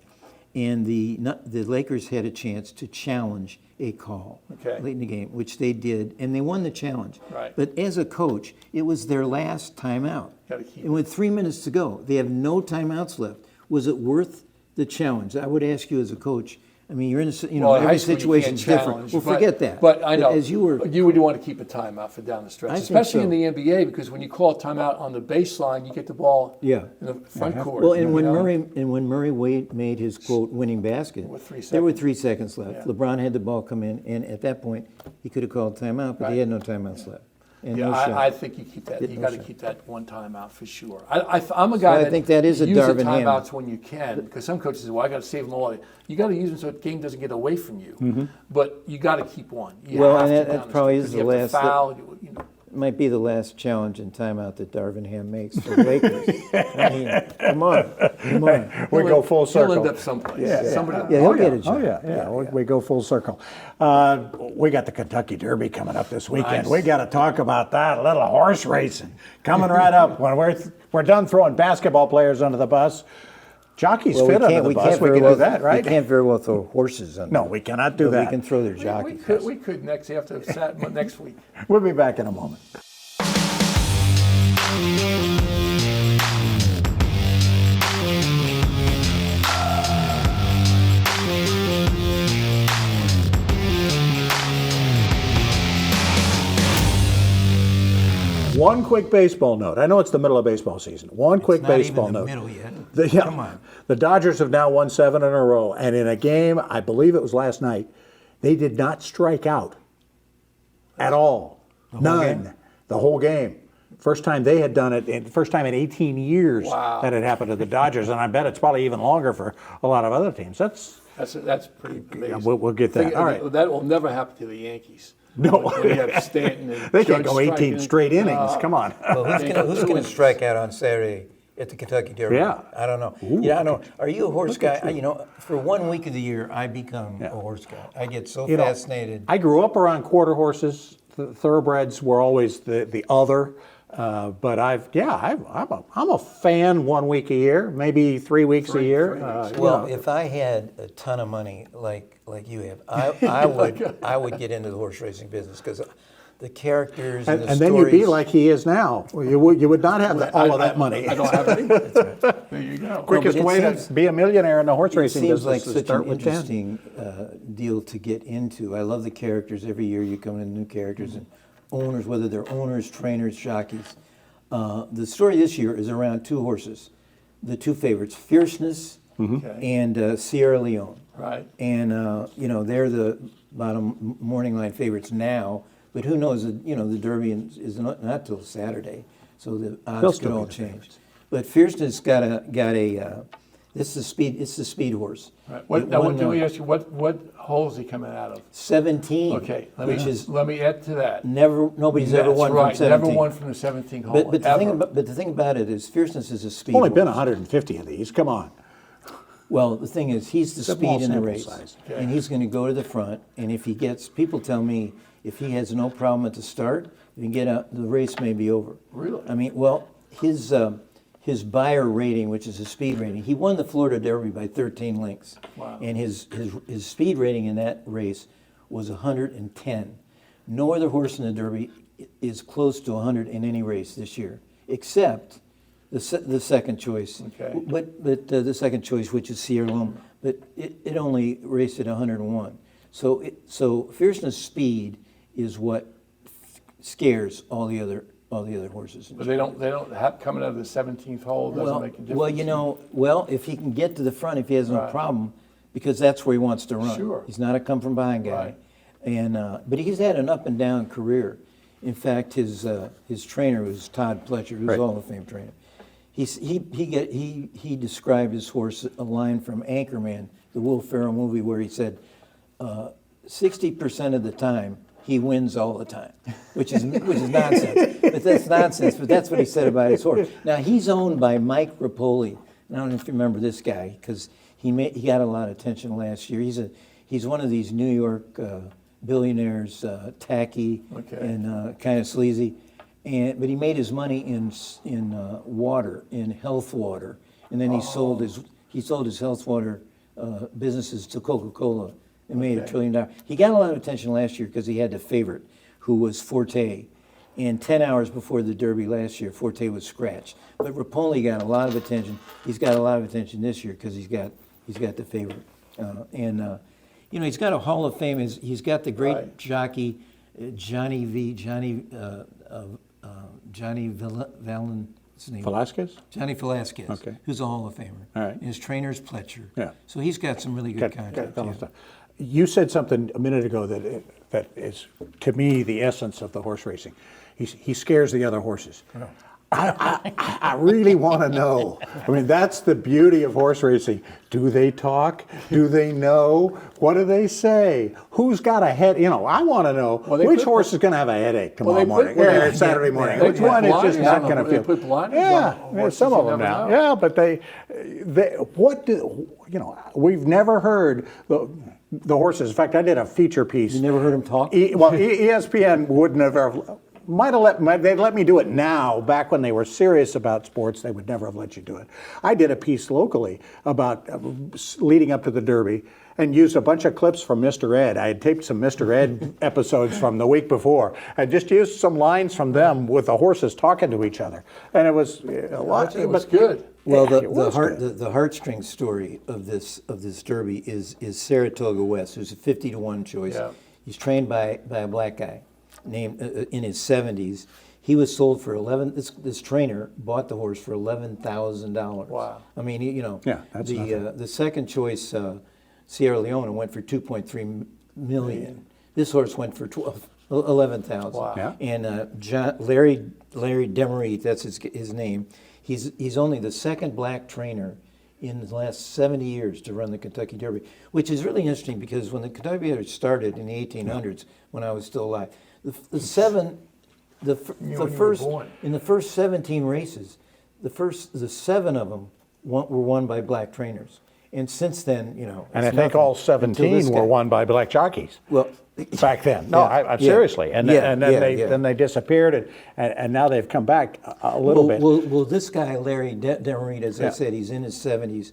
S3: and the Lakers had a chance to challenge a call late in the game, which they did, and they won the challenge.
S2: Right.
S3: But as a coach, it was their last timeout.
S2: Gotta keep
S3: And with 3 minutes to go, they have no timeouts left. Was it worth the challenge? I would ask you as a coach. I mean, you're in a,
S2: Well, in high
S3: every
S2: school you
S3: situation
S2: can't
S3: is different.
S2: challenge,
S3: Well,
S2: but-
S3: forget that.
S2: But I know
S3: As you
S2: would want to keep a timeout for down the stretch,
S3: I think
S2: especially
S3: so.
S2: in the NBA, because when you call a timeout on the baseline, you get the ball
S3: Yeah.
S2: in the front court.
S3: Well, and when
S2: you know?
S3: Murray made his quote winning basket,
S2: With 3
S3: there were
S2: seconds.
S3: 3 seconds left.
S2: Yeah.
S3: LeBron had the ball come in, and at that point, he could have called timeout, but he
S2: Right.
S3: had no timeouts left. And
S2: Yeah,
S3: no shot.
S2: I think you keep that.
S3: Get
S2: You
S3: no
S2: got to
S3: shot.
S2: keep that one timeout for sure. I'm a guy
S3: I
S2: that
S3: think that is a
S2: uses
S3: Darvin Ham.
S2: timeouts when you can, because some coaches say, "Well, I got to save them all." You got to use them so the game doesn't get away from you. But you got to keep one. You
S3: Well,
S2: have
S3: and
S2: to
S3: that
S2: down the
S3: probably
S2: stretch,
S3: is
S2: 'cause you
S3: the
S2: have to
S3: last-
S2: foul. You know.
S3: Might be the last challenge in timeout that Darvin Ham makes for the Lakers. I mean, come on.
S1: We go full circle.
S2: He'll end up someplace. Somebody.
S3: Yeah, he'll get a job.
S1: We go full circle. We got the Kentucky Derby coming up this weekend.
S2: Nice.
S1: We got to talk about that. A little horse racing coming right up. When we're done throwing basketball players under the bus, Jockeys
S3: Well,
S1: fit under the bus. We can do that, right?
S3: We can't very well throw horses under.
S1: No, we cannot do
S3: but
S1: that.
S3: We can throw their
S2: We
S3: jockeys.
S2: could next week.
S1: We'll be back in a moment. One quick baseball note. I know it's the middle of baseball season. One quick baseball note.
S3: Not even the middle yet. Come on.
S1: The Dodgers have now won 7 in a row, and in a game, I believe it was last night, they did not strike out at all. None. The whole game. First time they had done it, first time in 18 years that it happened to the Dodgers, and I bet it's probably even longer for a lot of other teams. That's
S2: pretty amazing.
S1: Yeah, we'll get that. All right.
S2: That will never happen to the Yankees.
S1: No.
S2: When you have Stanton and
S1: They can't
S2: Judge
S1: go 18
S2: striking.
S1: straight innings. Come on.
S3: Well, who's going to strike out on Saturday at the Kentucky Derby?
S1: Yeah.
S3: I don't know. I don't know. Are you a horse guy? For 1 week of the year, I become a horse guy. I get so fascinated.
S1: I grew up around quarter horses. Thoroughbreds were always the other. But I'm a fan 1 week a year, maybe 3 weeks a year.
S3: Well, if I had a ton of money like you have, I would get into the horse racing business because the characters and the
S1: and
S3: stories.
S1: then you'd be like he is now. You would not have all of that money.
S2: I don't have any. There you go.
S1: Quickest way to be a millionaire in the horse racing
S3: Seems
S1: business
S3: like
S1: is
S3: such
S1: start
S3: an
S1: with 10.
S3: interesting deal to get into. I love the characters. Every year you come in new characters and owners, whether they're owners, trainers, jockeys. The story this year is around 2 horses, the 2 favorites, Fierceness and Sierra Leone.
S2: Right.
S3: And they're the bottom morning line favorites now, but who knows? The Derby is not till Saturday, so the odds could all change. But Fierceness got a. This is speed. It's the speed horse.
S2: Right. Let me ask you, what hole is he coming out of?
S3: 17.
S2: Okay.
S3: Let
S2: me add to that.
S3: Nobody's ever won
S2: right.
S3: from 17.
S2: Never won from the 17th hole.
S3: But the thing about it is, Fierceness is a speed.
S1: Only
S3: horse.
S1: been 150 of these. Come on.
S3: Well, the thing is, he's the
S1: Small
S3: speed in the
S1: sample
S3: race,
S1: size.
S3: and he's going to go to the front. And if he gets, people tell me, if he has no problem at the start, if he get out, the race may be over.
S2: Really?
S3: I mean, well, his buyer rating, which is his speed rating, he won the Florida Derby by 13 lengths.
S2: Wow.
S3: And his speed rating in that race was 110. No other horse in the Derby is close to 100 in any race this year, except the second choice.
S2: Okay.
S3: But the second choice, which is Sierra Leone, but it only raced at 101. So Fierceness speed is what scares all the other horses.
S2: But they don't have coming out of the 17th hole doesn't make a difference.
S3: Well, if he can get to the front, if he has no problem, because that's where he wants to run.
S2: Sure.
S3: He's not a come from behind guy.
S2: Right.
S3: And but he's had an up and down career. In fact, his trainer was Todd Pletcher, who's a Hall of Fame trainer. He described his horse a line from Anchorman, the Will Ferrell movie, where he said, 60% of the time he wins all the time, which is nonsense. But that's nonsense. But that's what he said about his horse. Now he's owned by Mike Rapoli. I don't know if you remember this guy because he got a lot of attention last year. He's one of these New York billionaires, tacky and kind of sleazy. But he made his money in water, in health water, and then he sold his health water businesses to Coca-Cola and made $1 trillion. He got a lot of attention last year because he had the favorite, who was Forte, and 10 hours before the Derby last year, Forte was scratched. But Rapoli got a lot of attention. He's got a lot of attention this year because he's got the favorite, he's got a Hall of Fame. He's got the great jockey Johnny
S1: Velasquez?
S3: Johnny Velasquez,
S1: Okay.
S3: who's a Hall of Famer.
S1: All right.
S3: And his trainer's Pletcher.
S1: Yeah.
S3: So he's got some really good contracts.
S1: Yeah. You said something a minute ago that is, to me, the essence of the horse racing. He scares the other horses. I really want to know. I mean, that's the beauty of horse racing. Do they talk? Do they know? What do they say? Who's got a head? I want to know which horse is going to have a headache tomorrow morning, Saturday morning. Which one is just not going to feel?
S2: They put blinders on
S1: some of them now. Yeah, but we've never heard the horses. In fact, I did a feature piece.
S3: You never heard him talk?
S1: ESPN wouldn't have ever. they'd let me do it now. Back when they were serious about sports, they would never have let you do it. I did a piece locally about leading up to the Derby and used a bunch of clips from Mr. Ed. I had taped some Mr. Ed episodes from the week before. I just used some lines from them with the horses talking to each other, and it was a lot.
S2: It was good.
S3: Well,
S1: Yeah, it was
S3: the heartstring story of this Derby is Saratoga West, who's a 50-1 choice.
S2: Yeah.
S3: He's trained by a black guy, named in his 70s. He was sold for This trainer bought the horse for $11,000.
S2: Wow.
S3: I mean, you know,
S1: Yeah, that's nothing.
S3: the second choice Sierra Leone went for 2.3 million. This horse went for 11,000.
S2: Wow.
S1: Yeah.
S3: And Larry Demerit, that's his name. He's only the second black trainer in the last 70 years to run the Kentucky Derby, which is really interesting because when the Kentucky Derby started in the 1800s, when I was still alive, in the first 17 races, the 7 of them were won by black trainers. And since then, you know,
S1: And I think all 17 were won by black jockeys.
S3: Well,
S1: back then. No,
S3: Yeah,
S1: seriously. And,
S3: yeah,
S1: and then
S3: yeah.
S1: then they disappeared, and now they've come back a little bit.
S3: Well, this guy, Larry Demerit, as I
S1: Yeah.
S3: said, he's in his 70s.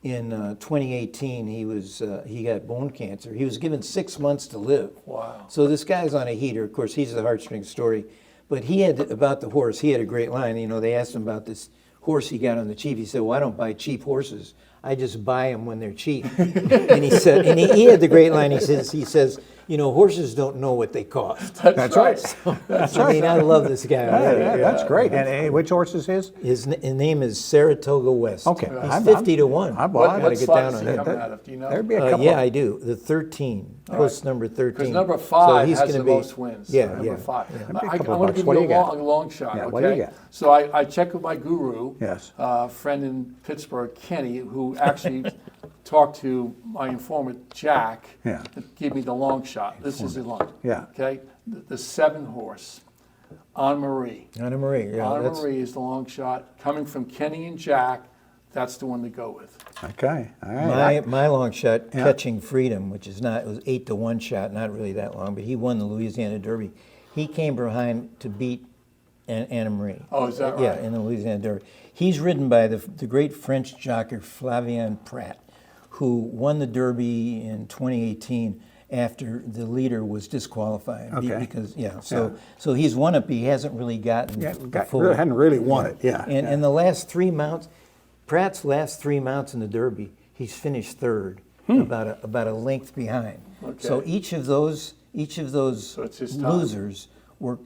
S3: In 2018, he got bone cancer. He was given 6 months to live.
S2: Wow.
S3: So this guy's on a heater. Of course, he's the heartstring story. But about the horse, he had a great line. You know, they asked him about this horse he got on the cheap. He said, well, I don't buy cheap horses. I just buy them when they're cheap. And he said, and he had the great line. He says, you know, horses don't know what they cost.
S1: That's right.
S3: That's I mean, I love this guy.
S1: Yeah, that's great. And which horse is his?
S3: His name is Saratoga West.
S1: Okay.
S3: He's 50-1.
S1: I
S2: What
S1: gotta get
S2: slot
S1: down
S2: is
S1: on
S2: he
S1: that.
S2: coming out of? Do you know?
S1: There'd be a couple.
S3: Yeah, I do. The 13, post number 13.
S2: Because number 5
S3: he's
S2: has
S3: gonna
S2: the
S3: be-
S2: most wins.
S3: Yeah,
S2: Number
S3: yeah.
S2: 5.
S1: That'd be a
S2: I
S1: couple
S2: want to
S1: bucks.
S2: give
S1: What do
S2: you
S1: you
S2: a
S1: got?
S2: long shot.
S1: Yeah,
S2: Okay?
S1: what do you got?
S2: So I checked with my guru,
S1: Yes.
S2: friend in Pittsburgh, Kenny, who actually talked to my informant Jack.
S1: Yeah.
S2: That gave me the long shot. This is the long.
S1: Yeah.
S2: Okay. The 7 horse, Anna Marie.
S3: Anna Marie, yeah.
S2: Anna
S3: That's,
S2: Marie is the long shot coming from Kenny and Jack. That's the one to go with.
S1: Okay. All right.
S3: my long shot,
S1: Yeah.
S3: Catching Freedom, which is it was 8-1 shot, not really that long, but he won the Louisiana Derby. He came behind to beat Anna Marie.
S2: Oh, is that
S3: Yeah,
S2: right?
S3: in the Louisiana Derby. He's ridden by the great French jockey Flavien Prat, who won the Derby in 2018 after the leader was disqualified.
S1: Okay.
S3: Because so he's won it, but he hasn't really gotten the full.
S1: Hadn't really won it. Yeah.
S3: And the last 3 mounts, Pratt's last 3 mounts in the Derby, he's finished third, about a length behind.
S2: Okay.
S3: So each of those
S2: So it's his time.
S3: losers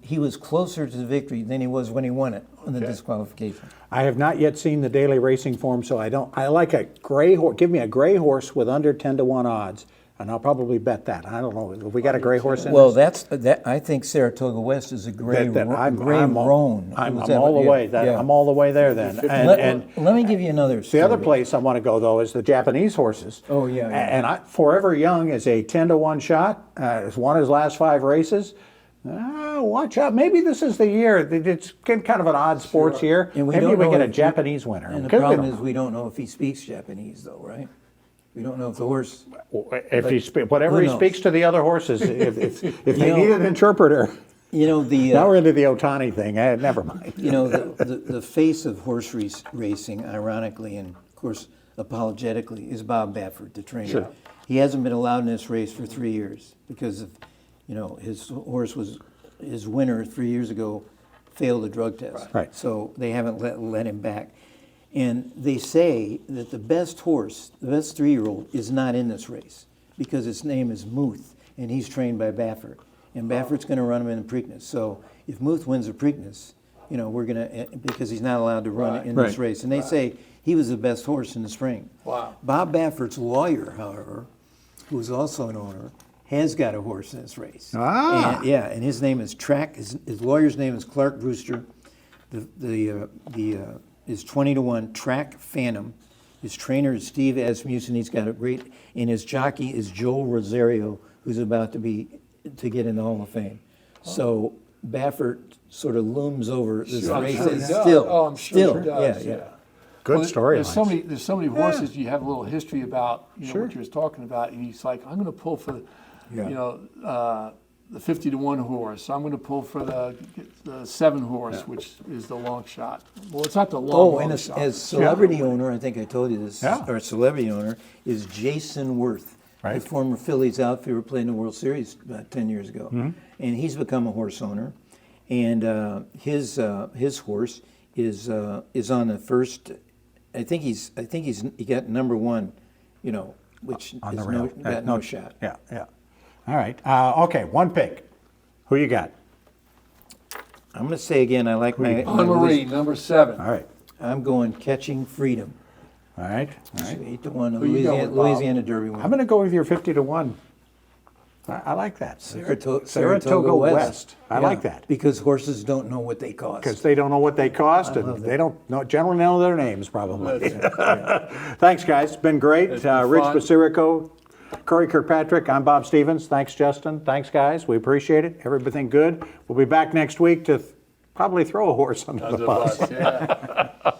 S3: he was closer to the victory than he was when he won it on the
S2: Okay.
S3: disqualification.
S1: I have not yet seen the daily racing form, so I like a gray horse. Give me a gray horse with under 10-1 odds, and I'll probably bet that. I don't know. Have we got a gray horse in
S3: Well,
S1: this?
S3: I think Saratoga West is a gray
S1: I'm
S3: roan.
S1: I'm all the way. I'm all the way there then. And
S3: Let me give you another story.
S1: the other place I want to go, though, is the Japanese horses.
S3: Oh, yeah.
S1: And Forever Young is a 10-1 shot. Has won his last 5 races. Watch out. Maybe this is the year. It's kind of an odd sports year.
S3: And we
S1: Maybe
S3: don't
S1: we
S3: know
S1: get a
S3: if-
S1: Japanese winner.
S3: And the
S1: Because we
S3: problem
S1: don't
S3: is we don't know if he speaks Japanese, though, right? We don't know if the horse.
S1: If whatever
S3: who
S1: he
S3: knows?
S1: speaks to the other horses, if they
S3: know-
S1: need an interpreter.
S3: You know
S1: Now we're into the Otani thing. Never mind.
S3: You know, the face of horse racing, ironically and of course apologetically, is Bob Baffert, the trainer.
S1: Sure.
S3: He hasn't been allowed in this race for 3 years because of, his horse his winner 3 years ago failed a drug test.
S1: Right.
S3: So they haven't let him back. And they say that the best horse, the best 3-year-old, is not in this race because its name is Muth, and he's trained by Baffert. And Baffert's going to run him in the Preakness. So if Muth wins the Preakness, we're going to, because he's not allowed to run in this
S1: Right.
S3: race. And they say he was the best horse in the spring.
S2: Wow.
S3: Bob Baffert's lawyer, however, who's also an owner, has got a horse in this race.
S1: Ah.
S3: And his name is his lawyer's name is Clark Brewster. Is 20-1 Track Phantom. His trainer is Steve Asmussen. He's got and his jockey is Joel Rosario, who's about to get in the Hall of Fame. So Baffert sort of looms over this
S2: Sure, I'm
S3: race.
S2: sure he
S3: It's
S2: does.
S3: still,
S2: Oh, I'm sure
S3: still,
S2: he does,
S3: yeah.
S1: Good
S2: Well,
S1: story.
S2: There's so many horses you have a little history about, what you was talking about, and he's like, I'm going to pull for, the 50-1 horse. I'm going to pull for the 7 horse, which is the long shot. Well, it's not the long
S3: and
S2: shot.
S3: as celebrity owner, I think I told you this,
S1: Yeah.
S3: our celebrity owner is Jason Worth,
S1: Right.
S3: the former Phillies outfielder, played in the World Series about 10 years ago.
S1: Mm-hmm.
S3: And he's become a horse owner. And his horse is on the first, I think he got number 1, which
S1: On
S3: is
S1: the rail.
S3: got no shot.
S1: Yeah, yeah. All right. Okay, one pick. Who you got?
S3: I'm going to say again, I like my
S2: Marie, number 7.
S1: All right.
S3: I'm going Catching Freedom.
S1: All right. All right.
S3: 8-1,
S2: Who you going with, Bob?
S3: Louisiana Derby winner.
S1: I'm going to go with your 50-1. I like that.
S3: Saratoga West.
S1: I like that.
S3: Because horses don't know what they cost.
S1: Because they don't know what they cost, and they don't generally know their names, probably. Thanks, guys. It's been great.
S2: It's been
S1: Rich
S2: fun.
S1: Basirico, Curry Kirkpatrick. I'm Bob Stevens. Thanks, Justin. Thanks, guys. We appreciate it. Everything good. We'll be back next week to probably throw a horse under the bus.
S2: Yeah.